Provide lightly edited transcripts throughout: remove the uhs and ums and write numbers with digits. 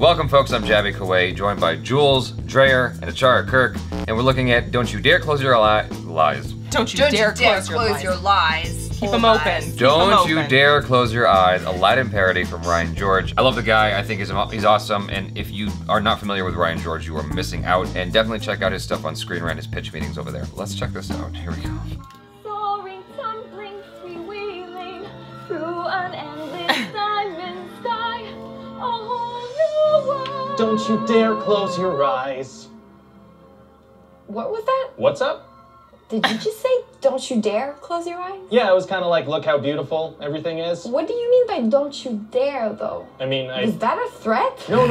Welcome folks, I'm Jaby Koay, joined by Jules, DRAYER, and ACHARA KIRK, and we're looking at Don't You Dare Close Your Lies. Don't you dare close your lies. Keep them open. Don't you dare close your eyes. Aladdin parody from Ryan George. I love the guy. I think he's awesome. And if you are not familiar with Ryan George, you are missing out. And definitely check out his stuff on Screen Rant, his pitch meetings over there. Let's check this out. Here we go. Soaring, tumbling, freewheeling through an endless diamond sky. A whole new world. Don't you dare close your eyes. What was that? What's up? Did you just say, don't you dare close your eyes? Yeah, it was kind of like, look how beautiful everything is. What do you mean by don't you dare, though? I mean, Is that a threat? No.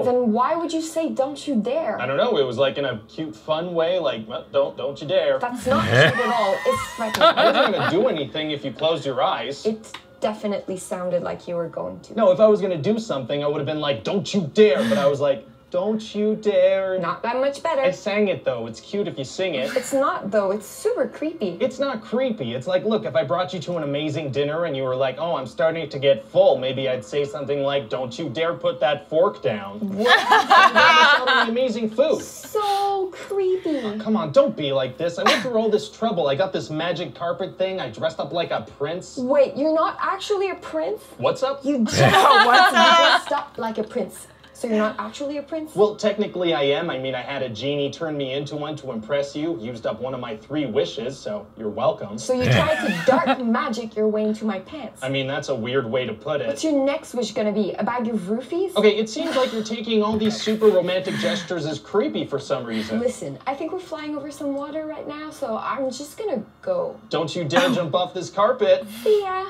Then why would you say don't you dare? I don't know, it was like in a cute, fun way, like, don't you dare. That's not cute at all. It's threatening. I wasn't gonna do anything if you closed your eyes. It definitely sounded like you were going to. No, if I was gonna do something, I would have been like, don't you dare, but I was like, don't you dare. Not that much better. I sang it though, it's cute if you sing it. It's not though, it's super creepy. It's not creepy, it's like, look, if I brought you to an amazing dinner and you were like, oh, I'm starting to get full, maybe I'd say something like, don't you dare put that fork down. What? Amazing food. So creepy. Oh, come on, don't be like this. I went through all this trouble. I got this magic carpet thing, I dressed up like a prince. Wait, you're not actually a prince? What's up? You just dressed up like a prince. So you're not actually a prince? Well, technically I am. I mean, I had a genie turn me into one to impress you, used up one of my 3 wishes, so you're welcome. So you tried to dark magic your way into my pants? I mean, that's a weird way to put it. What's your next wish gonna be? A bag of roofies? Okay, it seems like you're taking all these super romantic gestures as creepy for some reason. Listen, I think we're flying over some water right now, so I'm just gonna go. Don't you dare jump off this carpet. See ya.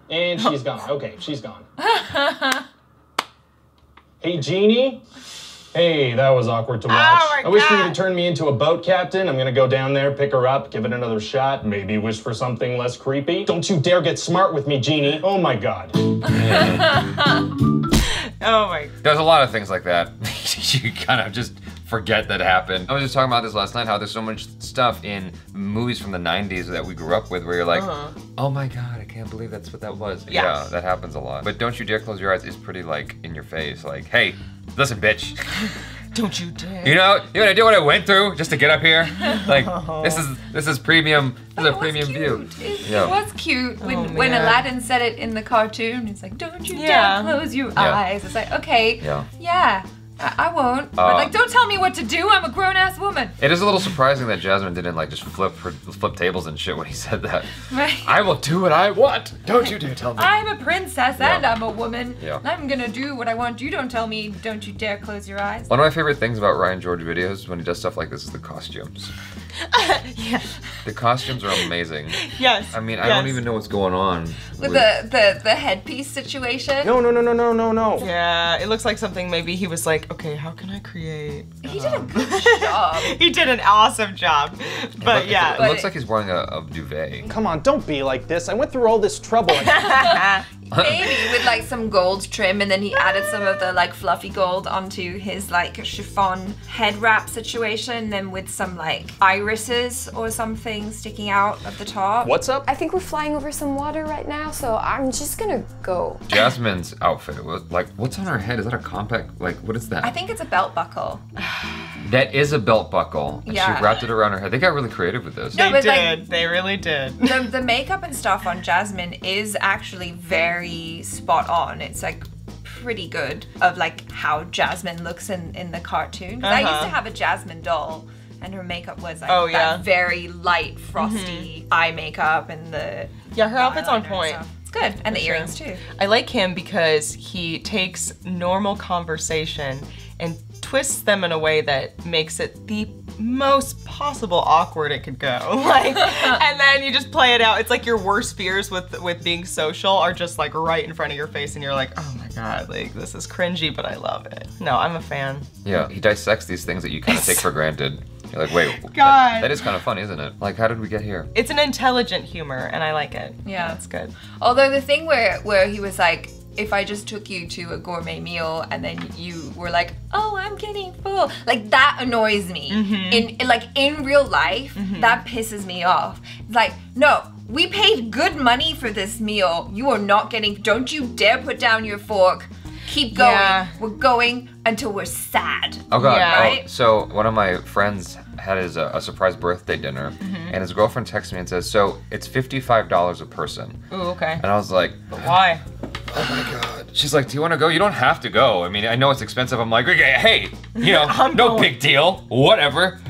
And she's gone. Okay, she's gone. Hey, Genie. Hey, that was awkward to watch. Oh I wish for you to turn me into a boat captain. I'm gonna go down there, pick her up, give it another shot, maybe wish for something less creepy. Don't you dare get smart with me, Genie. Oh my God. Oh my. There's a lot of things like that. You kind of just forget that happened. I was just talking about this last night, how there's so much stuff in movies from the 90s that we grew up with where you're like, oh my God, I can't believe that's what that was. Yeah, that happens a lot. But Don't You Dare Close Your Eyes is pretty like in your face, like, hey, listen, bitch. Don't you dare. You know what I did, what I went through just to get up here? Like, this is premium, this is a premium view. It was cute when Aladdin said it in the cartoon. It's like, don't you dare close your eyes. It's like, okay, yeah. I won't. But like, don't tell me what to do. I'm a grown-ass woman. It is a little surprising that Jasmine didn't like just flip tables and shit when he said that. Right. I will do what I want. Don't you dare tell me. I'm a princess and I'm a woman. Yeah. I'm gonna do what I want. You don't tell me. Don't you dare close your eyes. One of my favorite things about Ryan George videos when he does stuff like this is the costumes. Yeah. The costumes are amazing. Yes. I mean, I don't even know what's going on. With the headpiece situation. No. Yeah, it looks like something maybe he was like, okay, how can I create? He did a good job. He did an awesome job. But yeah. It looks like he's wearing a duvet. Come on, don't be like this. I went through all this trouble. Maybe with like some gold trim, and then he added some of the like fluffy gold onto his like chiffon head wrap situation, then with some like irises or something sticking out of the top. What's up? I think we're flying over some water right now, so I'm just gonna go. Jasmine's outfit was like, what's on her head? Is that a compact? Like, what is that? I think it's a belt buckle. That is a belt buckle. And Yeah. she wrapped it around her head. They got really creative with this. No, They but, did. like, They really did. The makeup and stuff on Jasmine is actually very spot on. It's like pretty good of like how Jasmine looks in the cartoon. 'Cause I used to have a Jasmine doll, and her makeup was like that very light, frosty eye makeup and the Her outfit's on eyeliner and point. stuff. It's good, and the earrings too. I like him because he takes normal conversation and twists them in a way that makes it the most possible awkward it could go. Like, and then you just play it out. It's like your worst fears with being social are just like right in front of your face, and you're like, oh my God, like this is cringy, but I love it. No, I'm a fan. Yeah, he dissects these things that you kind of take for granted. You're like, wait, God. that is kind of funny, isn't it? Like, how did we get here? It's an intelligent humor, and I like it. Yeah. That's good. Although the thing where he was like, if I just took you to a gourmet meal and then you were like, oh, I'm getting full, like that annoys me. In real life, that pisses me off. It's like, no, we paid good money for this meal. You are not getting, don't you dare put down your fork. keep going. Yeah. We're going until we're sad. Oh god. Yeah. Right? So one of my friends had a surprise birthday dinner, and his girlfriend texts me and says, "So it's $55 a person." Ooh, okay. And I was like, But why? "Oh my god." She's like, "Do you want to go? You don't have to go. I mean, I know it's expensive." I'm like, "Okay, hey, you know, no going." big deal. Whatever."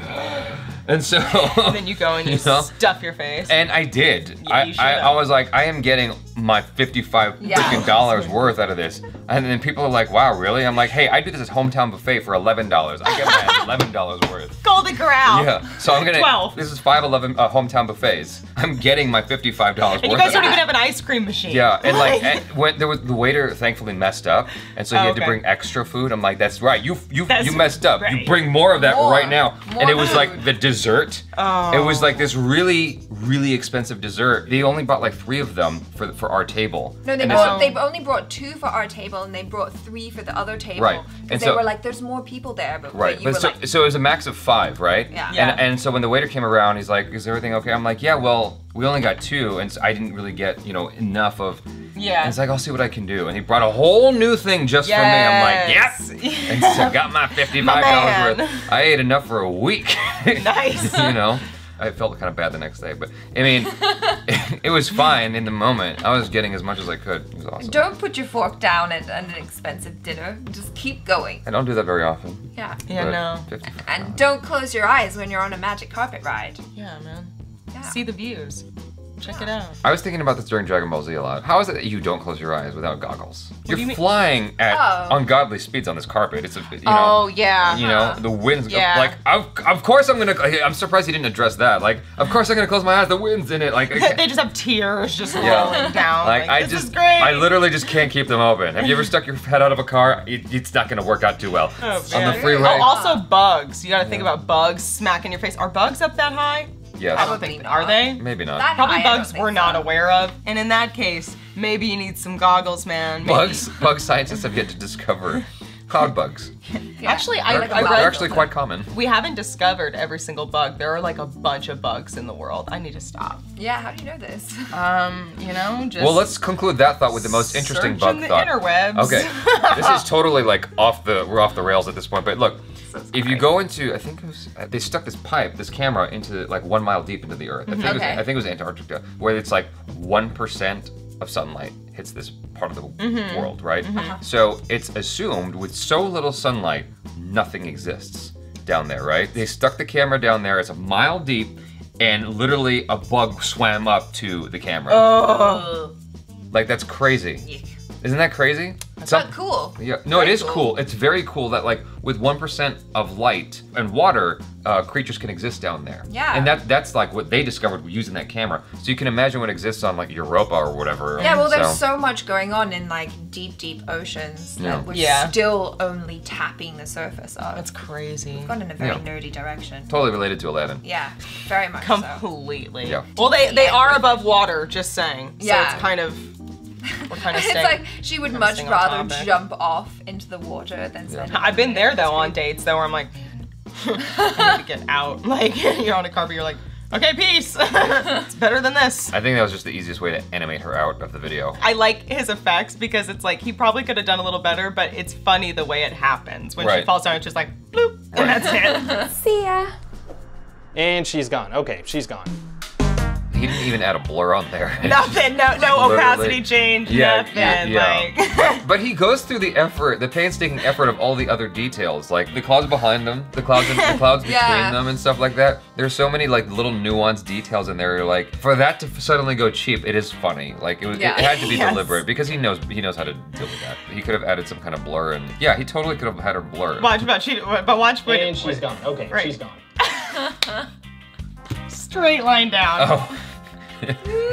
And so. And then you go and you know? stuff your face. And I did. Yeah, you I was like, I am getting my $55 Yeah. freaking dollars worth out of this. And then people are like, wow, really? I'm like, hey, I do this at Hometown Buffet for $11. I get my $11 worth. Golden Corral. Yeah. So I'm gonna. 12. This is 5-11 Hometown Buffets. I'm getting my $55 worth. And you guys of don't it. even have an ice cream machine. Yeah, and like when there was the waiter thankfully messed up, and so he had to okay. bring extra food. I'm like, that's right, you That's messed up. You right. bring more of that More. right now. More And it was like food. the dessert. Oh. It was like this really, really expensive dessert. They only bought like 3 of them for our table. No, And it's- they only brought 2 for our table, and they brought 3 for the other table. Right. Because And they so- were like, "There's more people there," but Right, you but were so, like, so it was a max of 5, right? Yeah. Yeah. And so when the waiter came around, he's like, "Is everything okay?" I'm like, "Yeah, well, we only got 2, and so I didn't really get enough of." Yeah. And it's like, I'll see what I can do. And he brought a whole new thing just for me. I'm like, yep. And so I got my $55 man. worth. I ate enough for a week. Nice. You know? I felt kind of bad the next day, but I mean, it was fine in the moment. I was getting as much as I could. It was awesome. "Don't put your fork down at an expensive dinner. Just keep going." I don't do that very often. Yeah. Yeah, but no. $55. And don't close your eyes when you're on a magic carpet ride. Yeah, man. Yeah. See the views. Check it out. I was thinking about this during Dragon Ball Z a lot. How is it that you don't close your eyes without goggles? You're do you mean? flying at Oh. ungodly speeds on this carpet. It's Oh, yeah. You know, the wind's Yeah. like, of course I'm surprised he didn't address that. Like, of course I'm gonna close my eyes, the wind's in it. Like, They just have tears just Yeah. rolling down. like I this just, is great. I literally just can't keep them open. Have you ever stuck your head out of a car? It's not gonna work out too well. Oh, On the man. freeway. Oh, also bugs. You gotta think about bugs smacking your face. Are bugs up that high? Yes. I don't think. Probably Are not. they? Maybe not. That Probably high, I don't bugs think we're not so. aware of. And in that case, maybe you need some goggles, man. Maybe. Bug scientists have yet to discover cloud bugs. Yeah. Actually, They're, I they're read actually quite common. we haven't discovered every single bug. There are like a bunch of bugs in the world. I need to stop. Yeah, how do you know this? Just Well, let's conclude that thought with the most interesting bug searching the thought. interwebs. Okay, this is totally like we're off the rails at this point. But look, if you go into, I think it was, they stuck this camera into like 1 mile deep into the earth. Okay. I think it was Antarctica, where it's like 1% of sunlight hits this part of the world, right? So it's assumed with so little sunlight, nothing exists down there, right? They stuck the camera down there. It's a mile deep, and literally a bug swam up to the camera. Oh. Like, that's crazy. Yeah. Isn't that crazy? But cool. Yeah, no, it Very is cool. cool. It's very cool that like with 1% of light and water, creatures can exist down there. Yeah. And that's like what they discovered using that camera. So you can imagine what exists on like Europa or whatever. Yeah, well, there's so much going on in like deep, deep oceans Yeah. that we're Yeah. still only tapping the surface of. That's crazy. Gone in a very Yeah. nerdy direction. Totally related to Aladdin. Yeah, very much so. Completely. Yeah. Well, they are above water, just saying. So Yeah. it's kind of, we're kind of It's staying. like she would much staying on rather topic. jump off into the water than spend. I've been there though on dates though where I'm like, I need to get out. Like you're on a carpet, you're like, okay, peace. It's better than this. I think that was just the easiest way to animate her out of the video. I like his effects because it's like he probably could have done a little better, but it's funny the way it happens. When she Right. falls down, it's just like bloop, and that's it. See ya. And she's gone. Okay, she's gone. He didn't even add a blur on there. Nothing, no Literally. opacity change, nothing. Like But he goes through the effort, the painstaking effort of all the other details, like the clouds behind them, the clouds between Yeah. them, and stuff like that. There's so many like little nuanced details in there. Like for that to suddenly go cheap, it is funny. Like it Yeah. had to be Yes. deliberate because he knows how to deal with that. He could have added some kind of blur, and yeah, he totally could have had her blur. watch, but watch, but And she's gone. Okay, Right. she's gone. straight line down. Oh.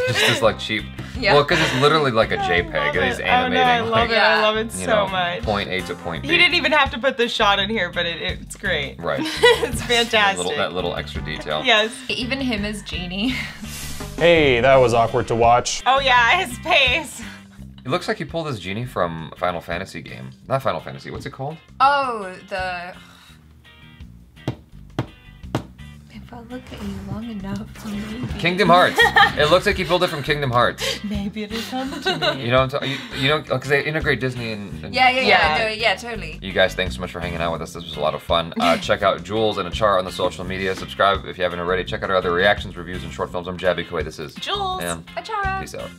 Just as like cheap. Yeah. Well, because it's literally like a I JPEG. love and he's it. animating. I love like, it. I love it you so know, much. Point A to point B. He didn't even have to put this shot in here, but it's great. Right. It's fantastic. That little extra detail. Yes. Even him as Genie. Hey, that was awkward to watch. Oh yeah, his face. It looks like he pulled his genie from Final Fantasy game. Not Final Fantasy, what's it called? Oh, the. If I look at you long enough, maybe. Kingdom Hearts. It looks like you pulled it from Kingdom Hearts. Maybe it'll come to me. You know what I'm talking? You know, because they integrate Disney and Yeah, totally. You guys, thanks so much for hanging out with us. This was a lot of fun. Check out Jules and ACHARA on the social media. Subscribe if you haven't already. Check out our other reactions, reviews, and short films. I'm Jaby, Koay. This is Jules. And ACHARA. peace out.